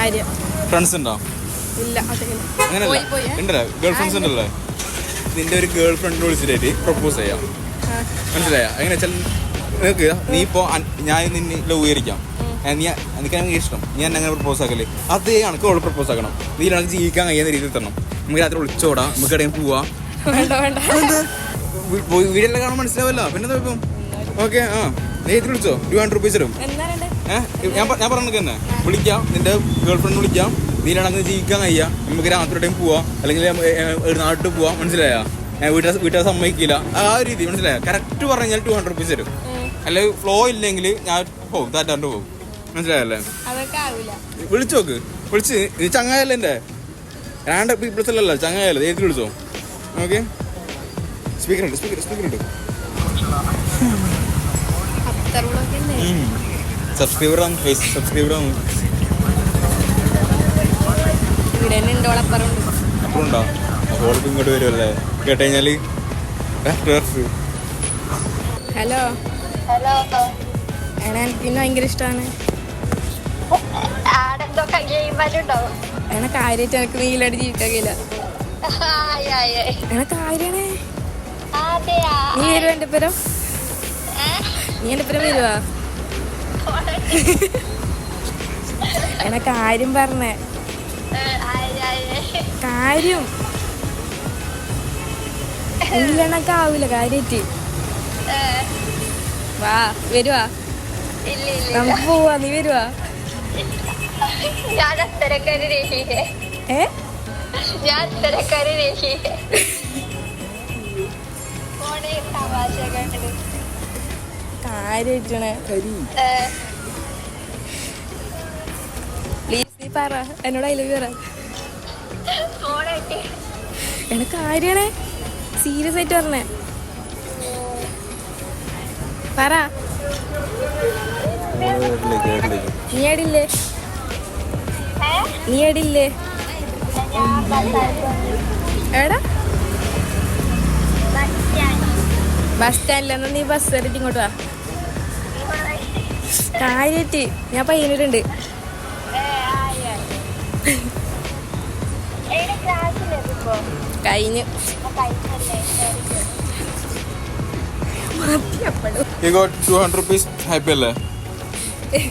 കാര്യം. ഫ്രണ്ട്സ് ഉണ്ടോ? ഇല്ല. അങ്ങനെയല്ല, ഉണ്ടല്ലേ ഗേൾ ഫ്രണ്ട്സ് ഉണ്ടല്ലേ? നിന്റെ ഒരു ഗേൾ ഫ്രണ്ടിനെ വിളിച്ചിട്ട് പ്രപ്പോസ് ചെയ്യാം, മനസ്സിലായ? എങ്ങനെ വെച്ചാൽ നിനക്ക് നീ ഇപ്പോ ഞാൻ നിന്നെ ലവ് ചെയ്യിക്കാം, നീ എനിക്ക് എനിക്ക് ഇഷ്ടം, ഞാൻ അങ്ങനെ പ്രപ്പോസ് ആക്കല്ലേ, അതേ കണക്ക് അവള് പ്രപ്പോസ് ആക്കണം. നീ എനിക്ക് ജീവിക്കാൻ കഴിയുന്ന രീതിയിൽ തരണം. നമുക്ക് രാത്രി വിളിച്ചോടാ, നമുക്ക് എവിടെയും പോവാ. വീടെല്ലാം കാണാൻ മനസ്സിലാവല്ലോ, പിന്നെ ഇപ്പം ഓക്കെ. ആ നീ എത്തി വിളിച്ചോ, 200 rupees തരും. ഞാൻ പറഞ്ഞു തന്നെ വിളിക്കാം, നിന്റെ ഗേൾ ഫ്രണ്ട് വിളിക്കാം, നീലാണെങ്കിൽ ജീവിക്കാൻ കഴിയാ, നമുക്ക് രാത്രിയോടെയും പോവാ, അല്ലെങ്കിൽ നാട്ടിൽ പോവാ, മനസ്സിലായാ? വീട്ടുകാർ സമ്മതിക്കില്ല, ആ രീതി മനസ്സിലായ? കറക്റ്റ് പറഞ്ഞാൽ 200 rupees തരും. അല്ലെങ്കിൽ ഫ്ലോ ഇല്ലെങ്കിൽ ഞാൻ പോകും, താറ്റാണ്ട് പോകും, മനസ്സിലായല്ലേ? വിളിച്ചു നോക്ക്, വിളിച്ച് നീ ചങ്ങായല്ലേ, എൻ്റെ റാൻഡ് പീപ്പിൾസ് അല്ലല്ലോ, ചങ്ങായല്ലേ, ഏതിൽ വിളിച്ചോ. ഓക്കെ, സ്പീക്കർ ഉണ്ട്. സബ്സ്ക്രൈബർ ആണ്. അപ്പുറമുണ്ടോ? അപ്പോൾ ഇങ്ങോട്ട് വരുമല്ലേ കേട്ട് കഴിഞ്ഞാല്. ഹലോ, എനിക്ക് ഭയങ്കര ഇഷ്ടമാണ്. കാര്യമായിട്ട് എനിക്ക് നീലായിട്ട് ജീവിക്കാകില്ല. കാര്യണേ, നീ വരുവാ എൻ്റെ പേരം? നീ എൻ്റെ പേരം വരുവാ? കാര്യം പറഞ്ഞേ, കാര്യം ഇല്ലണക്കാവൂല കാര്യായിട്ട്. വാ, വരുവാ, നമുക്ക് പോവാ, നീ വരുവാ? കാര്യായിട്ടാണ്. പ്ലീസ് നീ പറ, എന്നോട് ഐ ലവ് യു പറ. കാര്യാണേ, സീരിയസ് ആയിട്ട് പറഞ്ഞേ, പറ. നീ എടില്ലേ? എടാ ബസ് സ്റ്റാൻഡിലെന്നാ നീ ബസ് കയറിയിട്ട് ഇങ്ങോട്ട് വാ. കാര്യായിട്ട് ഞാൻ പയ്യനിട്ടുണ്ട്. കഴിഞ്ഞു. You got 200 rupees. Happy അല്ലേ?